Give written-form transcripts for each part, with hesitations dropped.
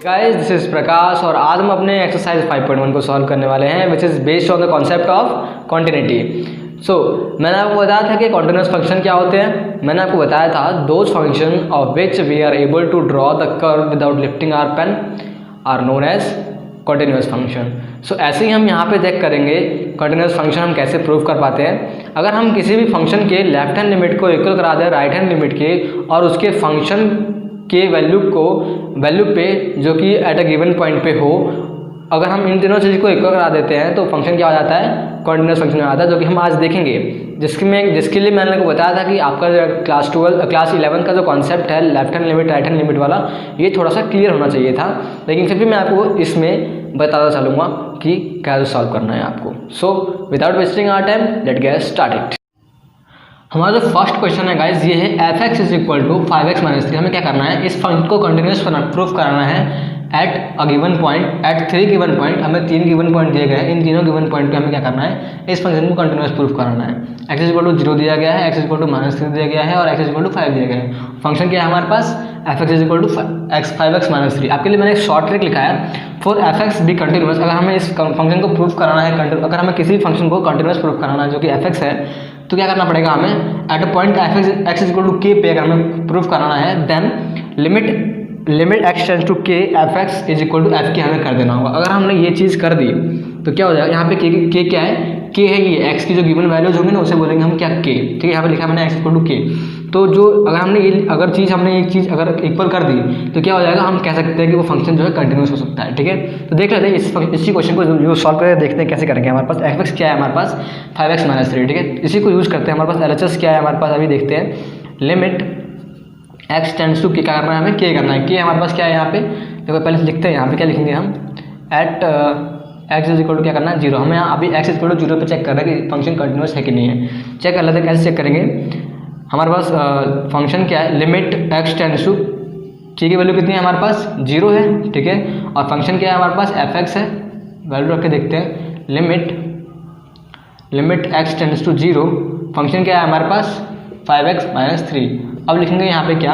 Guys this is प्रकाश और आज हम अपने एक्सरसाइज 5.1 को सॉल्व करने वाले हैं which is based on the concept of continuity. मैंने आपको बताया था कि कॉन्टिन्यूस फंक्शन क्या होते हैं। मैंने आपको बताया था those function of which we are able to draw the curve without lifting our pen are known as continuous function. ऐसे ही हम यहाँ पे चेक करेंगे कॉन्टिन्यूस फंक्शन हम कैसे प्रूव कर पाते हैं। अगर हम किसी भी फंक्शन के लेफ्ट हैंड लिमिट को इक्वल करा दें राइट हैंड लिमिट के और उसके फंक्शन के वैल्यू पे जो कि एट अ गिवन पॉइंट पे हो, अगर हम इन तीनों चीज़ को इक्वल करा देते हैं तो फंक्शन क्या हो जाता है, कॉन्टिन्यूस फंक्शन हो जाता है, जो कि हम आज देखेंगे। जिसके लिए मैंने आपको बताया था कि आपका क्लास 11 का जो कॉन्सेप्ट है left hand limit right hand limit वाला, ये थोड़ा सा क्लियर होना चाहिए था, लेकिन फिर भी मैं आपको इसमें बताता चलूँगा कि कैसे सॉल्व करना है आपको। Without wasting our time let get started. हमारा जो फर्स्ट क्वेश्चन है गाइज ये है f(x = 5x - 3)। हमें क्या करना है, इस फंक्शन को कंटिन्यूस प्रूफ कराना है at a given point, at 3 given point. हमें 3 गिवन पॉइंट दिए गए हैं, इन तीनों गिवन पॉइंट पे हमें क्या करना है, इस फंक्शन को कंटिन्यूस प्रूफ कराना है। x = 0 दिया गया है, x = -3 दिया गया है और x = 5 दिया गया है। फंक्शन क्या है हमारे पास, f(x = 5x - 3)। आपके लिए मैंने एक शॉर्ट ट्रिक लिखा है फॉर f(x) बी कंटिन्यूस। अगर हमें इस फंक्शन को प्रूफ कराना है, अगर हमें किसी भी फंक्शन को कंटिन्यूस प्रूफ कराना है जो कि f(x) है, तो क्या करना पड़ेगा हमें, at a point x = k पे अगर हमें प्रूफ कराना है, then limit x tends to k f(x = f(k) हमें कर देना होगा। अगर हमने ये चीज़ कर दी तो क्या हो जाएगा, यहाँ पे k क्या है, k है ये x की जो गिवन वैल्यूज होंगी ना उसे बोलेंगे हम क्या, k। ठीक है, यहाँ पे लिखा है मैंने x = k। तो जो अगर हमने एक चीज़ अगर इक्वल कर दी तो क्या हो जाएगा, हम कह सकते हैं कि वो फंक्शन जो है कंटिन्यूस हो सकता है। ठीक है, तो देख लेते हैं इसी क्वेश्चन को जो सॉल्व करके देखते हैं कैसे करेंगे। हमारे पास f(x) क्या है, हमारे पास 5x - 3। ठीक है, इसी को यूज़ करते हैं। हमारे पास LHS क्या है हमारे पास, अभी देखते हैं। Limit x tends to k, क्या करना है हमें, k करना है। k हमारे पास क्या है यहाँ पे, देखो पहले लिखते हैं, यहाँ पे क्या लिखेंगे हम, एट x = क्या करना है 0। हमें यहाँ अभी x = 0 पे चेक कर रहे हैं कि फंक्शन कंटिन्यूस है कि नहीं है। चेक कर लेते हैं, कैसे चेक करेंगे। हमारे पास फंक्शन क्या है, limit x tends to k की वैल्यू कितनी है हमारे पास, 0 है। ठीक है, और फंक्शन क्या है हमारे पास, f(x) है। वैल्यू रख के देखते हैं, limit x tends to 0, function क्या है हमारे पास 5x - 3। अब लिखेंगे यहाँ पे क्या,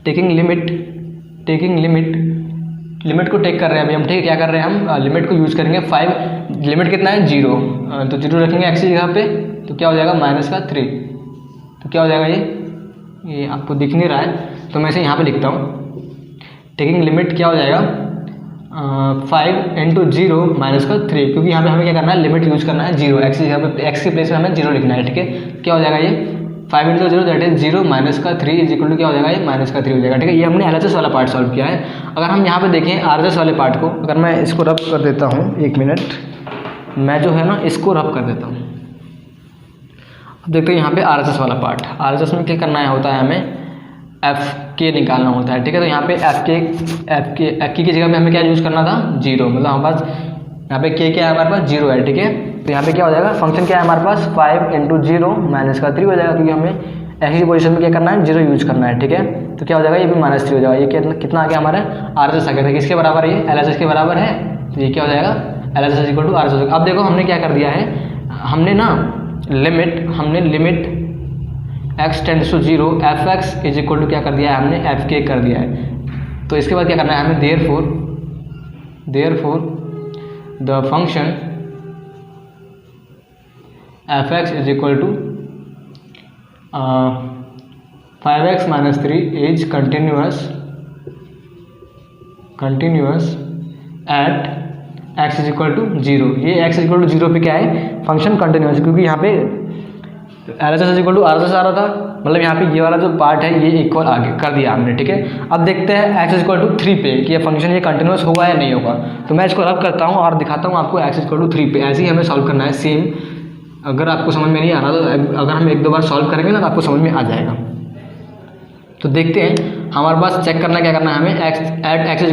टेकिंग लिमिट को टेक कर रहे हैं अभी हम। ठीक है, क्या कर रहे हैं हम, लिमिट को यूज़ करेंगे। 5 लिमिट कितना है 0, तो 0 रखेंगे x की जगह पे, तो क्या हो जाएगा -3। तो क्या हो जाएगा, ये आपको दिख नहीं रहा है तो मैं इसे यहाँ पे लिखता हूँ। टेकिंग लिमिट क्या हो जाएगा, 5 × 0 - 3, क्योंकि यहाँ पे हमें क्या करना है, लिमिट यूज़ करना है 0, x की जगह पे, x के प्लेस में हमें 0 लिखना है। ठीक है, क्या हो जाएगा ये 5 × 0 दैट इज 0 - 3 = क्या हो जाएगा, ये -3 हो जाएगा। ठीक है, ये हमने LHS वाला पार्ट सॉल्व किया है। अगर हम यहाँ पे देखें RHS वाले पार्ट को, अगर मैं इसको रब कर देता हूँ, 1 मिनट, मैं जो है ना इसको रब कर देता हूँ। अब देखते हैं यहाँ पे RHS वाला पार्ट। RHS में क्या करना होता है, हमें f(k) निकालना होता है। ठीक है, तो यहाँ पे f(k) की जगह पे हमें क्या यूज़ करना था, 0। मतलब हमारे पास यहाँ पे k क्या है हमारे पास, 0 है। ठीक है, तो यहाँ पे क्या हो जाएगा, फंक्शन क्या है हमारे पास 5 × 0 - 3 हो जाएगा, क्योंकि हमें x की पोजीशन में क्या करना है, 0 यूज़ करना है। ठीक है, तो क्या हो जाएगा, ये भी -3 हो जाएगा। ये कितना आ गया हमारा, RHS आ गया था। किसके बराबर है, ये LHS के बराबर है। तो ये क्या हो जाएगा, LHS = RHS। अब देखो हमने क्या कर दिया है, हमने limit x tends to 0 f(x) = क्या कर दिया है, हमने f(k) कर दिया है। तो इसके बाद क्या करना है हमें, therefore the function f(x) = 5x - 3 is continuous at x = 0। ये x = 0 पे क्या है, फंक्शन कंटिन्यूअस, क्योंकि यहाँ पे LHS = RHS आ रहा था, मतलब यहाँ पे ये वाला जो पार्ट है ये इक्वल आगे कर दिया हमने। ठीक है, अब देखते हैं x = 3 पे कि ये फंक्शन ये कंटिन्यूअस होगा या नहीं होगा। तो मैं इसको रब करता हूँ और दिखाता हूँ आपको x = 3 पे। ऐसे ही हमें सॉल्व करना है सेम। अगर आपको समझ में नहीं आ रहा तो अगर हम 1-2 बार सॉल्व करेंगे ना तो आपको समझ में आ जाएगा। तो देखते हैं, हमारे पास चेक करना क्या करना है हमें, x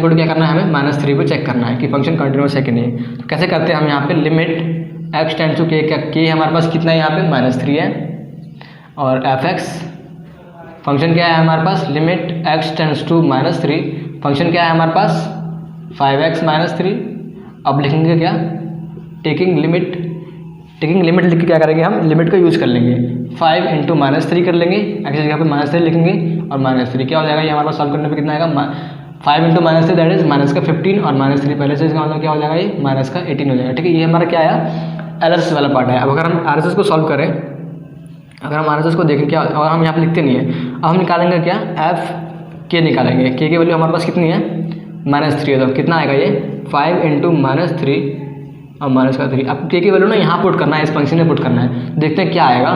= क्या करना है हमें, -3 पे चेक करना है कि फंक्शन कंटिन्यूअस है कि नहीं। तो कैसे करते हैं हम, यहाँ पे limit x tends to k, k हमारे पास कितना है यहाँ पे -3 है, और f(x) फंक्शन क्या है हमारे पास, limit x tends to -3, function क्या है हमारे पास 5x - 3। अब लिखेंगे क्या, टेकिंग लिमिट टेकिंग लिमिट लिख के क्या करेंगे, हम लिमिट को यूज़ कर लेंगे। 5 इंटू -3 कर लेंगे, एक्स की जगह पे -3 लिखेंगे और -3 क्या हो जाएगा, ये हमारे पास सॉल्व करने पे कितना आएगा, 5 इंटू -3 दैट इज -15 और -3 पहले से, इसका मतलब क्या हो जाएगा, ये -18 हो जाएगा। ठीक है, ये हमारा क्या आया, एलएचएस वाला पार्ट है। अब अगर हम आरएचएस को सॉल्व करें, अगर हम आरएचएस को देखें क्या, और हम यहाँ पे लिखते नहीं है, अब हम निकालेंगे क्या, एफ के निकालेंगे। के की वैल्यू हमारे पास कितनी है, -3 है, तो कितना आएगा ये 5 इंटू -3 और -3। अब के की वैल्यू ना यहाँ पुट करना है, इस फंक्शन में पुट करना है। देखते हैं क्या आएगा,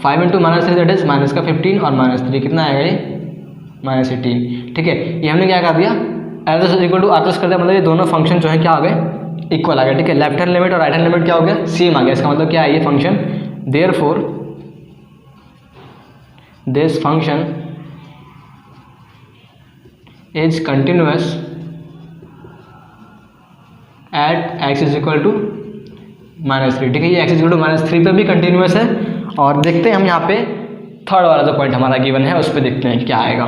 5 इंटू -3 दैट इज -15 और -3 कितना आएगा, ये -18। ठीक है, ये हमने क्या कर दिया, एलएचएस इक्वल टू आरएचएस कर दिया, मतलब ये दोनों फंक्शन जो है क्या आ गए, इक्वल आ गया। ठीक है, लेफ्ट हैंड लिमिट और राइट हैंड लिमिट क्या हो गया, सेम आ गया। इसका मतलब क्या है, ये function therefore this function is continuous at x is equal to -3। ठीक है, ये x इज इक्वल टू -3 पे भी कंटिन्यूअस है। और देखते हैं हम यहाँ पे थर्ड वाला जो पॉइंट हमारा गिवन है उस पर देखते हैं क्या आएगा।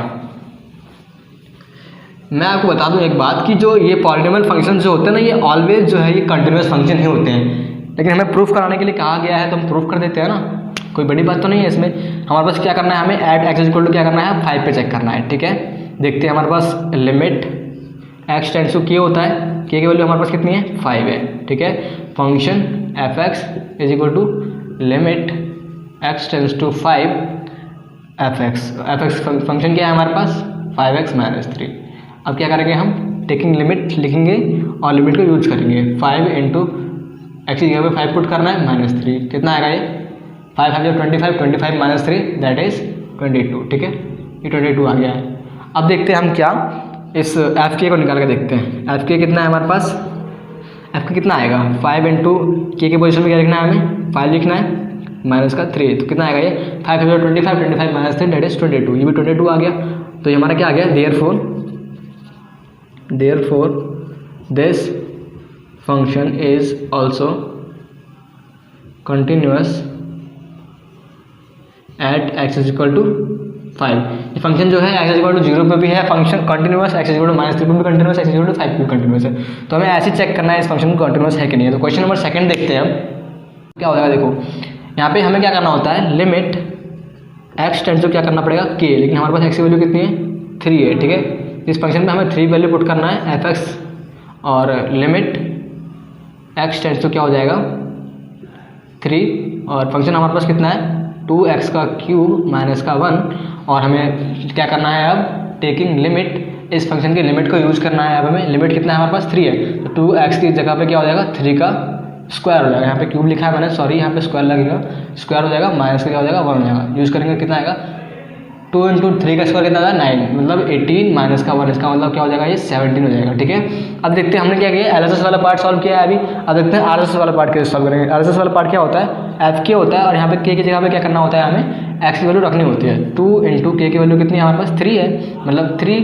मैं आपको बता दूं एक बात कि जो ये पॉलिनोमियल फंक्शन जो होते हैं ना, ये ऑलवेज जो है ये कंटिन्यूअस फंक्शन ही होते हैं, लेकिन हमें प्रूफ कराने के लिए कहा गया है तो हम प्रूफ कर देते हैं ना, कोई बड़ी बात तो नहीं है इसमें। हमारे पास क्या करना है, हमें at x is equal to क्या करना है, 5 पे चेक करना है। ठीक है, देखते हैं हमारे पास limit x tends to k होता है, k की वैल्यू हमारे पास कितनी है, 5 है। ठीक है, function f(x) is equal to limit x tends to 5 f(x) फंक्शन क्या है हमारे पास, 5x -3। अब क्या करेंगे, हम टेकिंग लिमिट लिखेंगे और लिमिट को यूज करेंगे। 5 इंटू एक्स की जगह पे 5 पुट करना है, -3 कितना आएगा, ये 5 5 25, 25 -3 दैट इज 22। ठीक है, ये 22 आ गया है। अब देखते हैं हम क्या इस एफ के को निकाल के देखते हैं। एफ के कितना है हमारे पास, एफ के कितना आएगा, 5 इंटू के की पोजिशन में क्या लिखना है, हमें 5 लिखना है -3, तो कितना आएगा, ये 5 5 25, 25 -3 दैट इज 22, ये भी 22 आ गया। तो ये हमारा क्या आ गया, therefore this function is also continuous at x is equal to 5। ये फंक्शन जो है x is equal to 0 पे भी है function continuous, x is equal to -3 पे भी continuous, x is equal to 5 पे भी कंटिन्यूस है। तो हमें ऐसे चेक करना है इस फंक्शन को कंटिन्यूस है कि नहीं है। तो क्वेश्चन नंबर 2 देखते हैं हम क्या हो जाएगा। देखो यहाँ पे हमें क्या करना होता है, लिमिट x टेंड्स टू क्या करना पड़ेगा, k, लेकिन हमारे पास x की वैल्यू कितनी है, 3 है। ठीक है, इस फंक्शन में हमें 3 वैल्यू पुट करना है f(x) और लिमिट x टेंड्स टू क्या हो जाएगा 3 और फंक्शन हमारे पास कितना है 2x का क्यूब माइनस का 1 और हमें क्या करना है, अब टेकिंग लिमिट, इस फंक्शन की लिमिट को यूज़ करना है। अब हमें लिमिट कितना है हमारे पास 3 है, तो 2x की जगह पे क्या हो जाएगा 3 का स्क्वायर हो जाएगा। यहाँ पे क्यूब लिखा है मैंने, सॉरी यहाँ पे स्क्वायर लगेगा, स्क्वायर हो जाएगा, माइनस का क्या हो जाएगा 1 हो जाएगा। यूज़ करेंगे कितना आएगा, 2 इंटू 3 का स्क्वायर कितना आएगा 9, मतलब 18 माइनस का 1, इसका मतलब क्या हो जाएगा, ये 17 हो जाएगा। ठीक है, अब देखते हैं हमने क्या किया, एलएचएस वाला पार्ट सॉल्व किया है अभी। अब देखते हैं आरएचएस वाला पार्ट कैसे सॉल्व करेंगे। आरएचएस वाला पार्ट क्या होता है, एफ के होता है और यहाँ पे के की जगह पे क्या करना होता है, हमें एक्स की वैल्यू रखनी होती है। 2 इंटू के की वैल्यू कितनी है हमारे पास 3 है, मतलब 3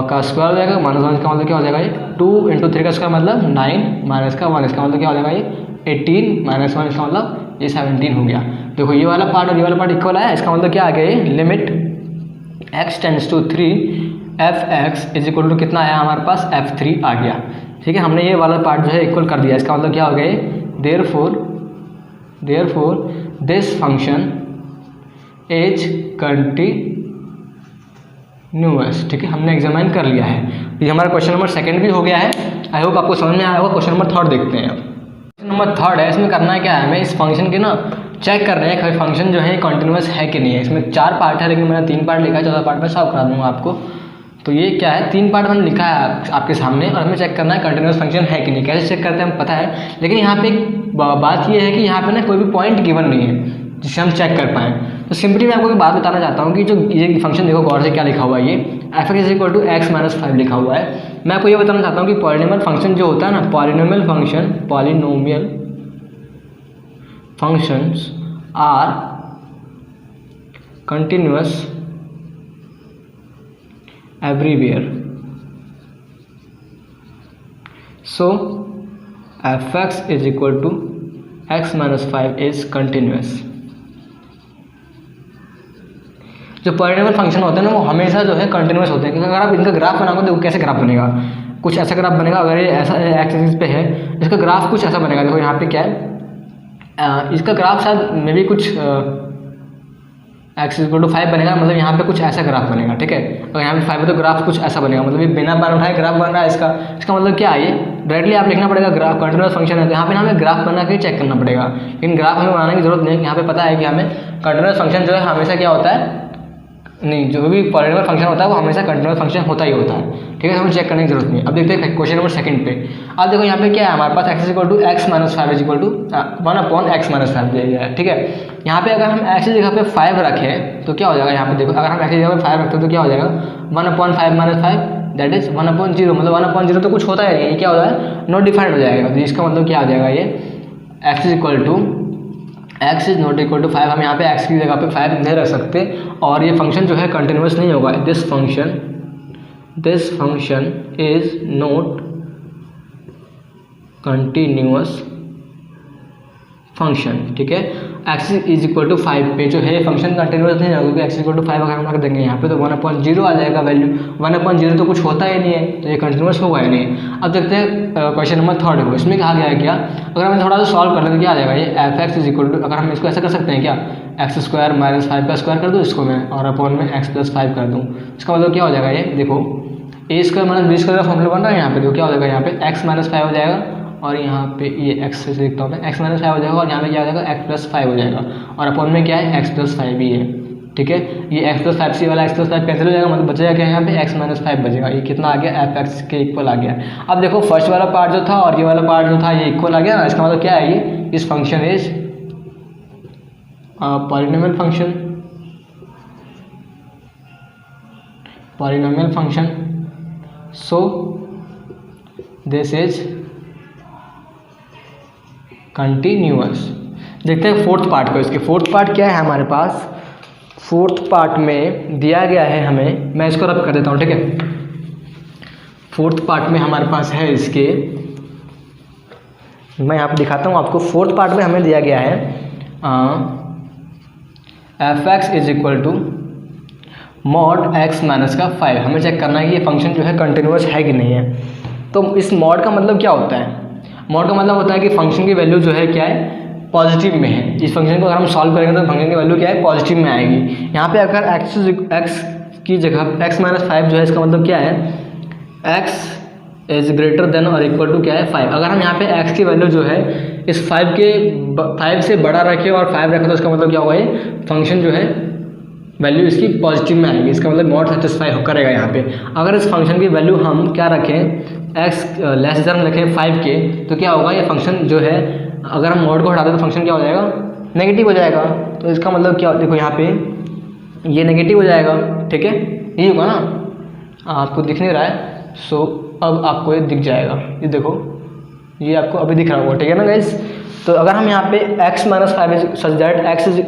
का स्क्वायर हो जाएगा, माइनस 1 का मतलब क्या हो जाएगा, ये 2 इंटू 3 का स्क्वायर मतलब 9 माइनस का 1, इसका मतलब क्या हो जाएगा, ये 18 माइनस 1, इसका मतलब ये 17 हो गया। देखो ये वाला पार्ट और ये वाला पार्ट इक्वल है, इसका मतलब क्या आ गया, ये limit x tends to 3 f(x) is equal to कितना आया हमारे पास f3 आ गया। ठीक है, हमने ये वाला पार्ट जो है इक्वल कर दिया, इसका मतलब क्या हो गया, therefore this function is continuous। ठीक है, हमने एग्जामिन कर लिया है। ये हमारा क्वेश्चन नंबर 2 भी हो गया है। आई होप आपको समझ में आया होगा। क्वेश्चन नंबर 3 देखते हैं। अब क्वेश्चन नंबर 3 है, इसमें करना है क्या है, हमें इस फंक्शन के ना चेक कर रहे हैं कि फंक्शन जो है कंटिन्यूस है कि नहीं है। इसमें 4 पार्ट है, लेकिन मैंने 3 पार्ट लिखा है, 4था पार्ट में सॉल्व करा दूंगा आपको। तो ये क्या है, 3 पार्ट मैंने लिखा है आपके सामने और हमें चेक करना है कंटिन्यूस फंक्शन है कि नहीं। कैसे चेक करते हैं हम पता है, लेकिन यहाँ पे एक बात ये है कि यहाँ पे ना कोई भी पॉइंट गिवन नहीं है जिससे हम चेक कर पाएँ। तो सिंपली मैं आपको एक बात बताना चाहता हूँ कि जो ये फंक्शन देखो गौर से क्या लिखा हुआ है, ये f(x) is equal to x minus 5 लिखा हुआ है। मैं आपको ये बताना चाहता हूँ कि पॉलिनोमियल फंक्शन जो होता है ना, polynomial functions are continuous everywhere, so f(x) is equal to x minus 5 is continuous। जो पॉलिनोमियल फंक्शन होते हैं ना, वो हमेशा जो है कंटिन्यूस होते हैं। क्योंकि अगर आप इनका ग्राफ बनाओगे तो कैसे ग्राफ बनेगा, कुछ ऐसा ग्राफ बनेगा। अगर ये ऐसा एक्स एक्सिस पे है, इसका ग्राफ कुछ ऐसा बनेगा। देखो यहाँ पे क्या है, इसका ग्राफ शायद मे भी कुछ x इक्वल टू 5 बनेगा, मतलब यहाँ पे कुछ ऐसा ग्राफ बनेगा, ठीक है। अगर यहाँ पे 5 है तो ग्राफ कुछ ऐसा बनेगा, मतलब ये बिना बार उठाए ग्राफ बन रहा है इसका। इसका मतलब क्या है, ये डायरेक्टली आप लिखना पड़ेगा ग्राफ कंटिन्यूअस फंक्शन है, तो यहाँ पे हमें ग्राफ बना के चेक करना पड़ेगा। लेकिन ग्राफ हमें बनाने की जरूरत नहीं है, यहाँ पे पता है कि हमें कंटिन्यूअस फंक्शन जो है हमेशा क्या होता है, नहीं, जो भी पॉलिनोमियल फंक्शन होता है वो हमेशा कंटिन्यूअस फंक्शन होता ही होता है, ठीक है। हमें चेक करने की जरूरत नहीं है। अब देखते हैं क्वेश्चन नंबर सेकंड पे। अब देखो यहाँ पे क्या है हमारे पास x equal to x minus 5 equal to 1/x minus 5 दिया गया है, ठीक है। यहाँ पे अगर हम x की जगह पे 5 रखें तो क्या हो जाएगा, यहाँ पे देखो अगर हम x की जगह पे 5 रखते हैं तो क्या हो जाएगा 1/5 माइनस 5 दैट इज 1/0, मतलब 1/0 तो कुछ होता है नहीं, ये क्या हो जाएगा नॉट डिफाइंड हो जाएगा। तो इसका मतलब क्या आ जाएगा, ये x is not equal to 5, हम यहाँ पे x की जगह पे 5 नहीं रख सकते, और ये फंक्शन जो है कंटिन्यूअस नहीं होगा। This function is not continuous function, ठीक है। x इज इक्वल टू 5 पे जो है फंक्शन कंटिन्यूअस नहीं होगा, क्योंकि x इक्वल टू 5 अगर हम रख देंगे यहाँ पे तो 1/0 आ जाएगा वैल्यू। 1/0 तो कुछ होता ही नहीं है, तो ये कंटिन्यूअस होगा ही नहीं। अब देखते हैं क्वेश्चन नंबर थर्ड को। इसमें कहा गया है क्या, अगर हम थोड़ा सा सॉल्व कर लें तो क्या आ जाएगा, ये f(x) इज इक्वल टू, अगर हम इसको ऐसा कर सकते हैं क्या, x² माइनस 5 का स्क्वायर कर दूँ इसको मैं, और अपॉन में x प्लस 5 कर दूँ। इसका मतलब क्या हो जाएगा, ये देखो a² माइनस b² का फॉर्मूला बन रहा है यहाँ पे, तो क्या हो जाएगा यहाँ पे x माइनस 5 हो जाएगा, और यहाँ पे ये x से लिखता हूँ मैं, x माइनस 5 हो जाएगा, और यहाँ पे क्या हो जाएगा x प्लस 5 हो जाएगा, और अपॉन में क्या है x प्लस 5 ही है, ठीक है। ये x प्लस 5 से वाला x प्लस 5 कैंसिल हो जाएगा, मतलब बचेगा क्या यहाँ पे x माइनस 5 बचेगा। ये कितना आ गया, f(x) के इक्वल आ गया। अब देखो फर्स्ट वाला पार्ट जो था और ये वाला पार्ट जो था ये इक्वल आ गया ना, इसका मतलब क्या है, ये इस function is polynomial function, so this is continuous. देखते हैं फोर्थ पार्ट को। इसके फोर्थ पार्ट क्या है हमारे पास, फोर्थ पार्ट में दिया गया है हमें, मैं इसको रब कर देता हूँ, ठीक है। फोर्थ पार्ट में हमारे पास है इसके, मैं यहाँ पे दिखाता हूँ आपको। फोर्थ पार्ट में हमें दिया गया है f(x) is equal to mod x minus का 5। हमें चेक करना है कि ये फंक्शन जो है कंटिन्यूअस है कि नहीं है। तो इस मॉड का मतलब क्या होता है, मॉड का मतलब होता है कि फंक्शन की वैल्यू जो है क्या है, पॉजिटिव में है। इस फंक्शन को अगर हम सॉल्व करेंगे तो फंक्शन की वैल्यू क्या है, पॉजिटिव में आएगी। यहाँ पे अगर x की जगह x माइनस 5 जो है, इसका मतलब क्या है, x इज ग्रेटर देन और इक्वल टू क्या है 5। अगर हम यहाँ पे x की वैल्यू जो है इस 5 से बड़ा रखें और 5 रखें तो इसका मतलब क्या होगा, ये फंक्शन जो है वैल्यू इसकी पॉजिटिव में आएगी। इसका मतलब मॉड सेटिस्फाई करेगा यहाँ पे। अगर इस फंक्शन की वैल्यू हम क्या रखें, x लेस देन रखें 5 के, तो क्या होगा, ये फंक्शन जो है अगर हम मॉड को हटा दें तो फंक्शन क्या हो जाएगा, नेगेटिव हो जाएगा। तो इसका मतलब क्या, देखो यहाँ पे ये नेगेटिव हो जाएगा, ठीक है, यही होगा ना, आपको दिख नहीं रहा है। सो अब आपको ये दिख जाएगा, ये देखो ये आपको अभी दिख रहा होगा, ठीक है ना गाइस। तो अगर हम यहाँ पे x minus 5 such that x is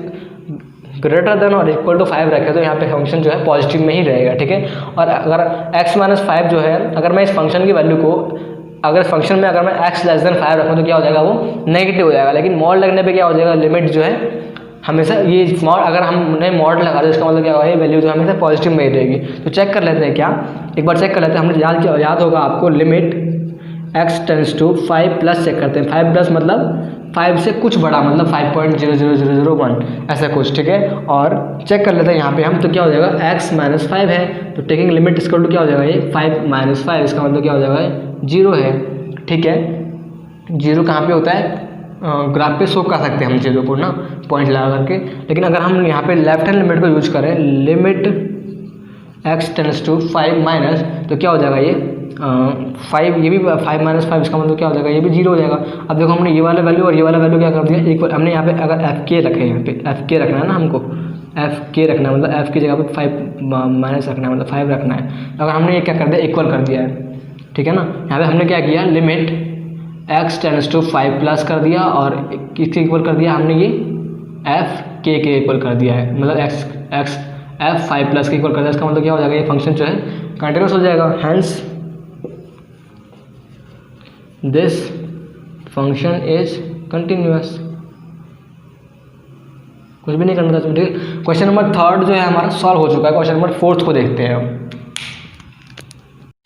greater than और इक्वल टू 5 रखें तो यहाँ पे फंक्शन जो है पॉजिटिव में ही रहेगा, ठीक है। और अगर x माइनस 5 जो है, अगर मैं इस फंक्शन की वैल्यू को, अगर इस फंक्शन में अगर मैं x लेस देन 5 रखूँ तो क्या हो जाएगा, वो नेगेटिव हो जाएगा। लेकिन मॉड लगने पे क्या हो जाएगा, लिमिट जो है हमेशा ये मॉड, अगर हमने मॉड लगा दो इसका मतलब क्या होगा, ये वैल्यू जो हमेशा पॉजिटिव में ही रहेगी। तो चेक कर लेते हैं क्या, एक बार चेक कर लेते हैं। हमने याद होगा आपको, limit x tends to 5 plus check करते हैं। 5 प्लस मतलब 5 से कुछ बड़ा, मतलब 5.00001 ऐसा कुछ, ठीक है। और चेक कर लेते हैं यहाँ पे हम, तो क्या हो जाएगा, x माइनस 5 है तो टेकिंग लिमिट इसका क्या हो जाएगा, ये 5 माइनस 5, इसका मतलब क्या हो जाएगा, 0 है, ठीक है। 0 कहाँ पे होता है, ग्राफ पे शो कर सकते हैं हम चीज़ों को ना, पॉइंट लगा करके। लेकिन अगर हम यहाँ पे लेफ्ट हैंड लिमिट को यूज करें, limit x tends to 5 minus, तो क्या हो जाएगा, ये 5, ये भी 5 माइनस 5, इसका मतलब क्या हो जाएगा, ये भी 0 हो जाएगा। अब देखो हमने ये वाला वैल्यू और ये वाला वैल्यू क्या कर दिया, इक्वल। हमने यहाँ पे अगर f(k) रखे हैं, यहाँ पे f(k) रखना है ना हमको, f(k) रखना है, मतलब f की जगह पे 5 माइनस रखना है, मतलब 5 रखना है। अगर हमने ये क्या कर दिया, इक्वल कर दिया है, ठीक है ना। यहाँ पे हमने क्या किया, limit x tends to 5 plus कर दिया और किसके इक्वल कर दिया हमने, ये f(k) के इक्वल कर दिया है, मतलब f5 प्लस के इक्वल कर दिया। इसका मतलब क्या हो जाएगा, ये फंक्शन जो है कंटिन्यूस हो जाएगा। Hence this function is continuous. कुछ भी नहीं करना था, ठीक है। क्वेश्चन नंबर थर्ड जो है हमारा सॉल्व हो चुका है। क्वेश्चन नंबर फोर्थ को देखते हैं हम।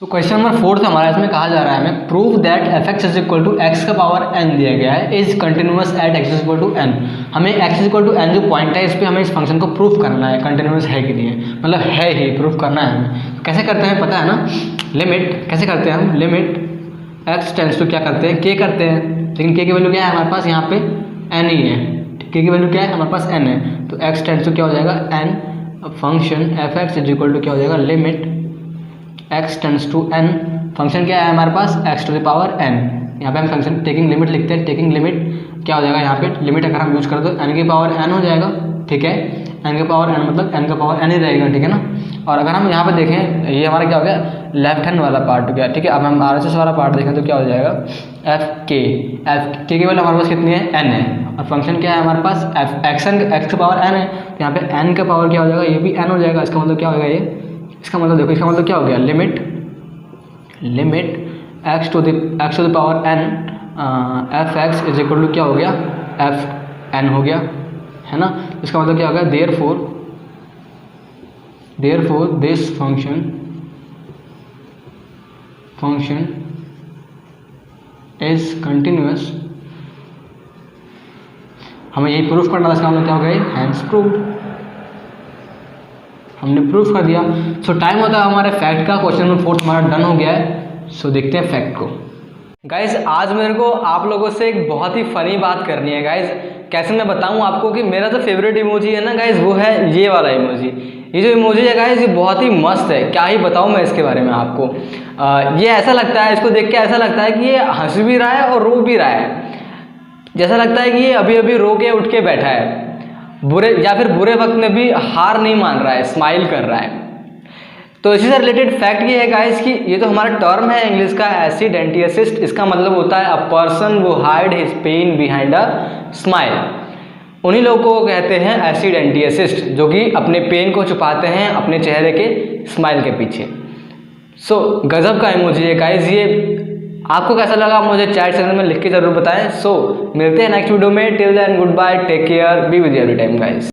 तो क्वेश्चन नंबर 4 हमारा इसमें कहा जा रहा है हमें prove that f x is equal to x का पावर n दिया गया है is continuous at x is equal to n। हमें x is equal to n जो पॉइंट है इस पर हमें इस फंक्शन को प्रूव करना है कंटिन्यूअस है कि नहीं है, मतलब है ही, प्रूव करना है हमें। कैसे करते हैं पता है ना, लिमिट कैसे करते हैं हम, लिमिट x टेंड्स टू क्या करते हैं k करते हैं, लेकिन k की वैल्यू क्या है हमारे पास यहाँ पे n ही है, k की वैल्यू क्या है हमारे पास n है, तो x टेंड्स टू क्या हो जाएगा n, function f x is equal to क्या हो जाएगा limit x tends to n, function क्या है हमारे पास x to the power n, यहाँ पे हम फंक्शन टेकिंग लिमिट लिखते हैं, टेकिंग लिमिट क्या हो जाएगा यहाँ पे लिमिट अगर हम यूज कर दो n की पावर n हो जाएगा, ठीक है, n की पावर n मतलब n का पावर n ही रहेगा, ठीक है ना। और अगर हम यहाँ पे देखें ये हमारा क्या हो गया लेफ्ट हैंड वाला पार्ट हो गया, ठीक है। अब हम RHS वाला पार्ट देखें तो क्या हो जाएगा एफ के की वैल्यू हमारे पास कितनी है n है, और फंक्शन क्या है हमारे पास x की पावर n है, तो यहाँ पे n का पावर क्या हो जाएगा ये भी n हो जाएगा, इसका मतलब क्या होगा ये, इसका मतलब देखो इसका मतलब क्या हो गया limit x to the power n f x is equal to क्या हो गया एफ n हो गया, है ना। इसका मतलब क्या हो गया therefore this function is continuous, हमें यही प्रूफ करना था, इसका मतलब क्या हो गया हैंस प्रूव्ड, हमने प्रूफ कर दिया। सो टाइम होता है हमारे फैक्ट का, क्वेश्चन नंबर 4 हमारा डन हो गया है। सो देखते हैं फैक्ट को। गाइज आज मेरे को आप लोगों से एक बहुत ही फनी बात करनी है गाइज, कैसे मैं बताऊं आपको कि मेरा जो फेवरेट इमोजी है ना गाइज वो है ये वाला इमोजी। ये जो इमोजी है गाइज ये बहुत ही मस्त है, क्या ही बताऊं मैं इसके बारे में आपको। ये ऐसा लगता है, इसको देख के ऐसा लगता है कि ये हंस भी रहा है और रो भी रहा है, जैसा लगता है कि ये अभी अभी रो के उठ के बैठा है, बुरे वक्त में भी हार नहीं मान रहा है, स्माइल कर रहा है। तो इसी से रिलेटेड फैक्ट ये है गाइस कि ये तो हमारा टर्म है इंग्लिश का एसिडेंटियसिस्ट, इसका मतलब होता है अ पर्सन वो hide his pain behind a smile. उन्हीं लोगों को कहते हैं एसिडेंटियसिस्ट, जो कि अपने पेन को छुपाते हैं अपने चेहरे के स्माइल के पीछे। सो गजब का इमोजी है गाइस ये। आपको कैसा लगा मुझे चैट सेक्शन में लिख के जरूर बताएं। सो मिलते हैं नेक्स्ट वीडियो में, till then good bye, take care, be with you every time guys.